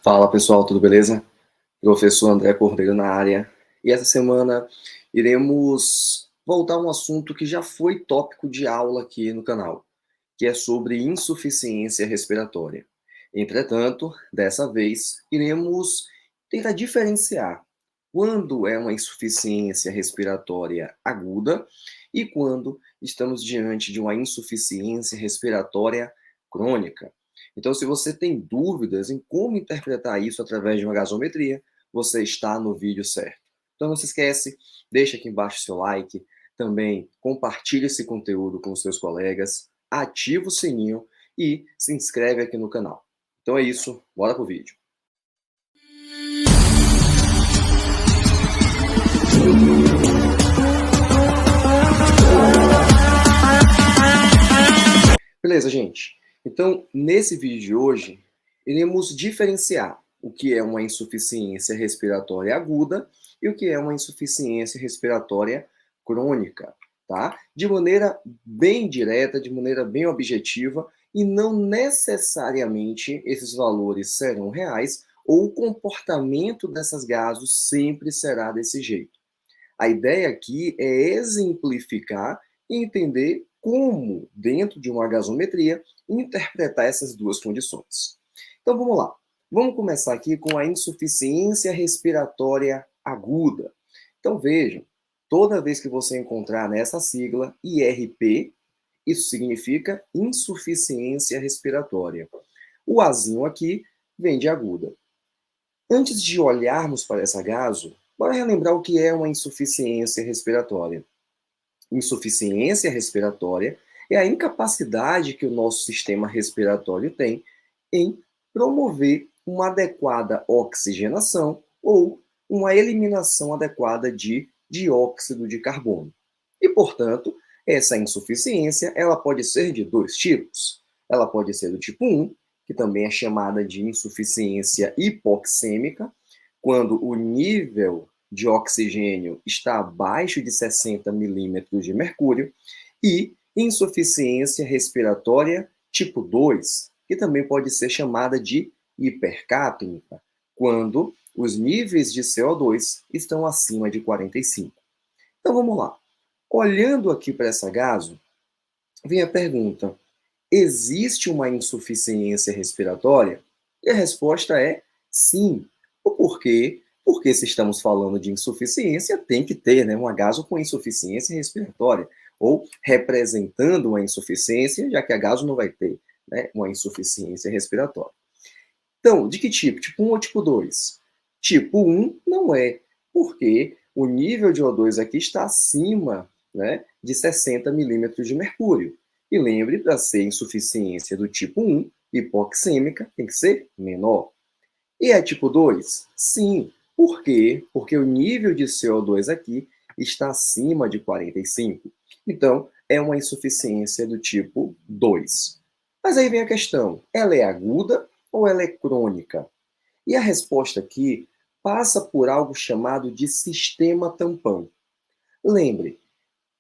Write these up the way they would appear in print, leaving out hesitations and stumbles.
Fala pessoal, tudo beleza? Professor André Cordeiro na área. E essa semana iremos voltar a um assunto que já foi tópico de aula aqui no canal, que é sobre insuficiência respiratória. Entretanto, dessa vez, iremos tentar diferenciar quando é uma insuficiência respiratória aguda e quando estamos diante de uma insuficiência respiratória crônica. Então, se você tem dúvidas em como interpretar isso através de uma gasometria, você está no vídeo certo. Então, não se esquece, deixa aqui embaixo seu like, também compartilhe esse conteúdo com os seus colegas, ativa o sininho e se inscreve aqui no canal. Então é isso, bora pro vídeo. Beleza, gente? Então, nesse vídeo de hoje, iremos diferenciar o que é uma insuficiência respiratória aguda e o que é uma insuficiência respiratória crônica, tá? De maneira bem direta, de maneira bem objetiva, e não necessariamente esses valores serão reais ou o comportamento dessas gases sempre será desse jeito. A ideia aqui é exemplificar e entender como, dentro de uma gasometria, interpretar essas duas condições. Então vamos lá. Vamos começar aqui com a insuficiência respiratória aguda. Então vejam, toda vez que você encontrar nessa sigla IRP, isso significa insuficiência respiratória. O azinho aqui vem de aguda. Antes de olharmos para essa gaso, bora relembrar o que é uma insuficiência respiratória. Insuficiência respiratória é a incapacidade que o nosso sistema respiratório tem em promover uma adequada oxigenação ou uma eliminação adequada de dióxido de carbono. E, portanto, essa insuficiência ela pode ser de dois tipos. Ela pode ser do tipo 1, que também é chamada de insuficiência hipoxêmica, quando o nível de oxigênio está abaixo de 60 milímetros de mercúrio, e insuficiência respiratória tipo 2, que também pode ser chamada de hipercápnica, quando os níveis de CO2 estão acima de 45. Então vamos lá. Olhando aqui para essa gaso, vem a pergunta: existe uma insuficiência respiratória? E a resposta é sim. O porquê? Porque se estamos falando de insuficiência, tem que ter um agaso com insuficiência respiratória, ou representando uma insuficiência, já que agaso não vai ter uma insuficiência respiratória. Então, de que tipo? Tipo 1 ou tipo 2? Tipo 1 não é, porque o nível de O2 aqui está acima de 60 milímetros de mercúrio. E lembre, para ser insuficiência do tipo 1, hipoxêmica, tem que ser menor. E é tipo 2? Sim. Por quê? Porque o nível de CO2 aqui está acima de 45. Então, é uma insuficiência do tipo 2. Mas aí vem a questão: ela é aguda ou ela é crônica? E a resposta aqui passa por algo chamado de sistema tampão. Lembre,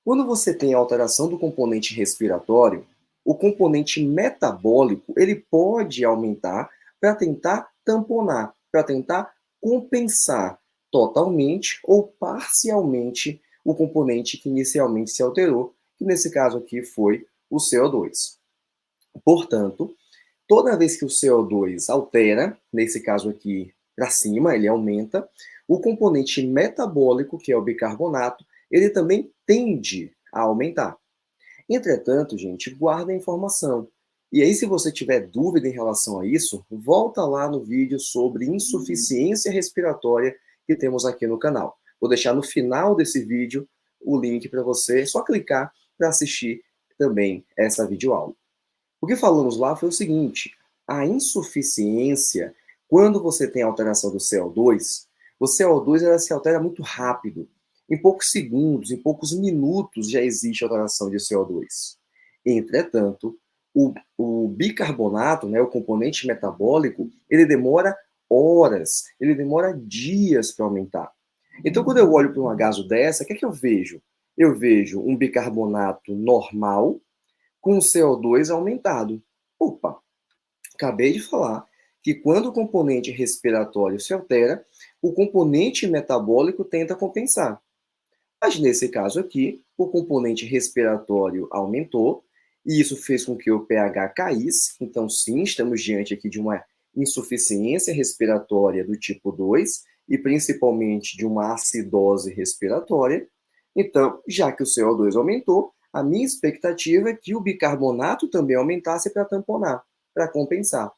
quando você tem alteração do componente respiratório, o componente metabólico ele pode aumentar para tentar tamponar, para tentar compensar totalmente ou parcialmente o componente que inicialmente se alterou, que nesse caso aqui foi o CO2. Portanto, toda vez que o CO2 altera, nesse caso aqui para cima, ele aumenta, o componente metabólico, que é o bicarbonato, ele também tende a aumentar. Entretanto, gente, guarda a informação. E aí, se você tiver dúvida em relação a isso, volta lá no vídeo sobre insuficiência respiratória que temos aqui no canal. Vou deixar no final desse vídeo o link para você, só clicar para assistir também essa videoaula. O que falamos lá foi o seguinte: a insuficiência, quando você tem alteração do CO2, o CO2 ela se altera muito rápido. Em poucos segundos, em poucos minutos já existe alteração de CO2. Entretanto, o bicarbonato, o componente metabólico, ele demora horas, ele demora dias para aumentar. Então, quando eu olho para uma gaso dessa, o que é que eu vejo? Eu vejo um bicarbonato normal, com o CO2 aumentado. Opa, acabei de falar que quando o componente respiratório se altera, o componente metabólico tenta compensar. Mas nesse caso aqui, o componente respiratório aumentou, e isso fez com que o pH caísse. Então, sim, estamos diante aqui de uma insuficiência respiratória do tipo 2, e principalmente de uma acidose respiratória. Então, já que o CO2 aumentou, a minha expectativa é que o bicarbonato também aumentasse para tamponar, para compensar.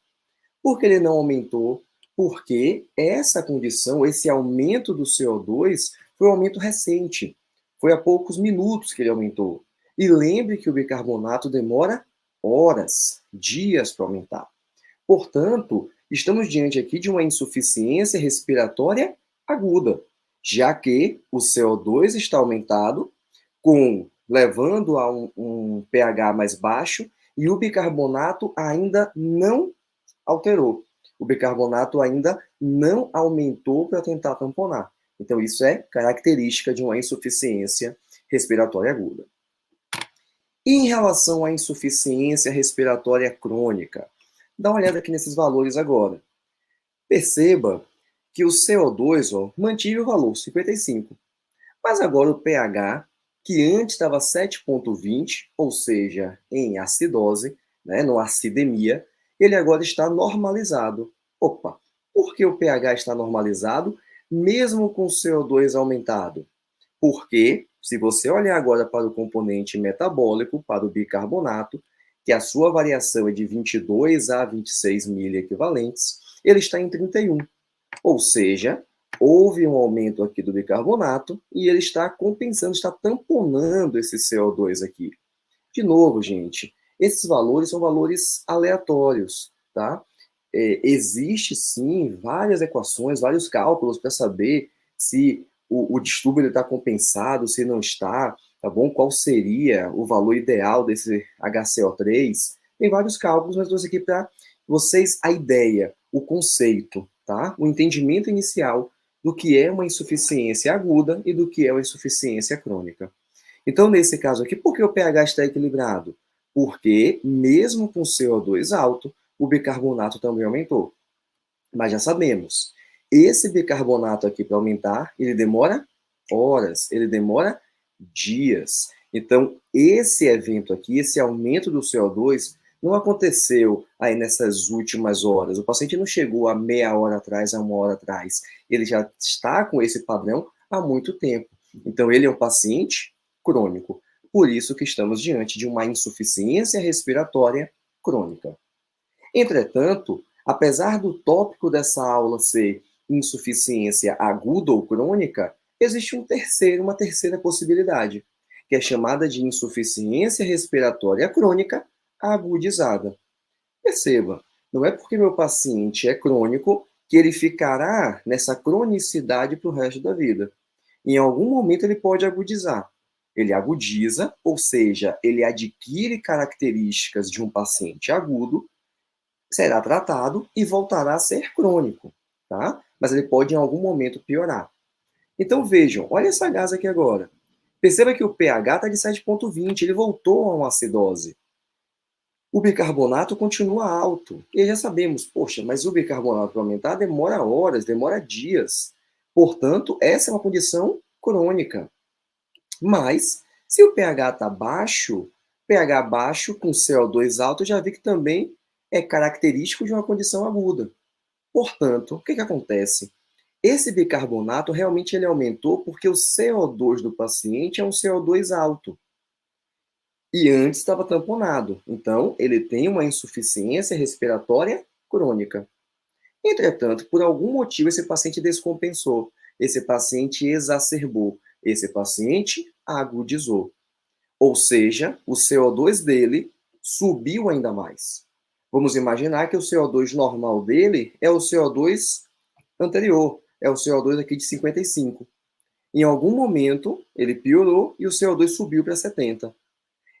Por que ele não aumentou? Porque essa condição, esse aumento do CO2, foi um aumento recente. Foi há poucos minutos que ele aumentou. E lembre que o bicarbonato demora horas, dias para aumentar. Portanto, estamos diante aqui de uma insuficiência respiratória aguda, já que o CO2 está aumentado, levando a um pH mais baixo, e o bicarbonato ainda não alterou. O bicarbonato ainda não aumentou para tentar tamponar. Então, isso é característica de uma insuficiência respiratória aguda. E em relação à insuficiência respiratória crônica, dá uma olhada aqui nesses valores agora. Perceba que o CO2 mantive o valor 55, mas agora o pH, que antes estava 7,20, ou seja, em acidose, né, no acidemia, ele agora está normalizado. Opa, por que o pH está normalizado, mesmo com o CO2 aumentado? Porque, se você olhar agora para o componente metabólico, para o bicarbonato, que a sua variação é de 22 a 26 miliequivalentes, ele está em 31. Ou seja, houve um aumento aqui do bicarbonato e ele está compensando, está tamponando esse CO2 aqui. De novo, gente, esses valores são valores aleatórios, tá? Existe, sim, várias equações, vários cálculos para saber se o distúrbio está compensado, se não está, tá bom? Qual seria o valor ideal desse HCO3? Tem vários cálculos, mas eu trouxe aqui para vocês a ideia, o conceito, tá? O entendimento inicial do que é uma insuficiência aguda e do que é uma insuficiência crônica. Então, nesse caso aqui, por que o pH está equilibrado? Porque, mesmo com CO2 alto, o bicarbonato também aumentou. Mas já sabemos, esse bicarbonato aqui para aumentar, ele demora horas, ele demora dias. Então, esse evento aqui, esse aumento do CO2, não aconteceu aí nessas últimas horas. O paciente não chegou a meia hora atrás, a uma hora atrás. Ele já está com esse padrão há muito tempo. Então, ele é um paciente crônico. Por isso que estamos diante de uma insuficiência respiratória crônica. Entretanto, apesar do tópico dessa aula ser insuficiência aguda ou crônica, existe uma terceira possibilidade, que é chamada de insuficiência respiratória crônica agudizada. Perceba, não é porque meu paciente é crônico que ele ficará nessa cronicidade para o resto da vida. Em algum momento ele pode agudizar. Ele agudiza, ou seja, ele adquire características de um paciente agudo, será tratado e voltará a ser crônico, tá? Mas ele pode em algum momento piorar. Então vejam, olha essa gás aqui agora. Perceba que o pH está de 7,20, ele voltou a uma acidose. O bicarbonato continua alto. E já sabemos, poxa, mas o bicarbonato para aumentar demora horas, demora dias. Portanto, essa é uma condição crônica. Mas, se o pH está baixo, pH baixo com CO2 alto, já vi que também é característico de uma condição aguda. Portanto, o que acontece? Esse bicarbonato realmente ele aumentou porque o CO2 do paciente é um CO2 alto. E antes estava tamponado. Então, ele tem uma insuficiência respiratória crônica. Entretanto, por algum motivo, esse paciente descompensou. Esse paciente exacerbou. Esse paciente agudizou. Ou seja, o CO2 dele subiu ainda mais. Vamos imaginar que o CO2 normal dele é o CO2 anterior, é o CO2 aqui de 55. Em algum momento, ele piorou e o CO2 subiu para 70.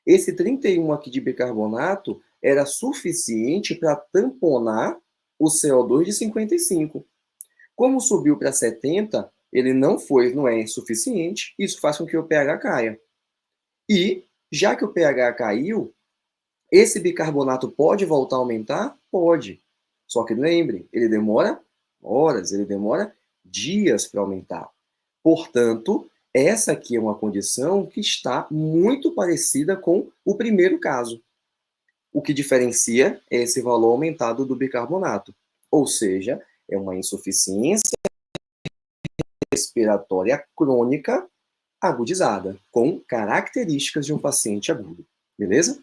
Esse 31 aqui de bicarbonato era suficiente para tamponar o CO2 de 55. Como subiu para 70, ele não é insuficiente, isso faz com que o pH caia. E, já que o pH caiu, esse bicarbonato pode voltar a aumentar? Pode. Só que lembre, ele demora horas, ele demora dias para aumentar. Portanto, essa aqui é uma condição que está muito parecida com o primeiro caso. O que diferencia é esse valor aumentado do bicarbonato, ou seja, é uma insuficiência respiratória crônica agudizada, com características de um paciente agudo. Beleza?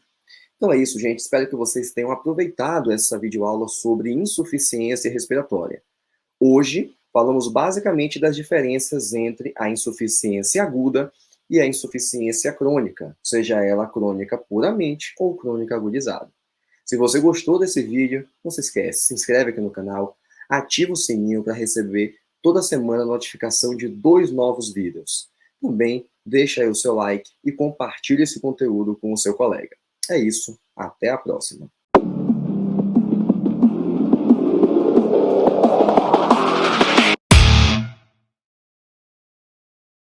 Então é isso, gente. Espero que vocês tenham aproveitado essa videoaula sobre insuficiência respiratória. Hoje, falamos basicamente das diferenças entre a insuficiência aguda e a insuficiência crônica, seja ela crônica puramente ou crônica agudizada. Se você gostou desse vídeo, não se esquece, se inscreve aqui no canal, ativa o sininho para receber toda semana a notificação de 2 novos vídeos. Também deixa aí o seu like e compartilhe esse conteúdo com o seu colega. É isso, até a próxima.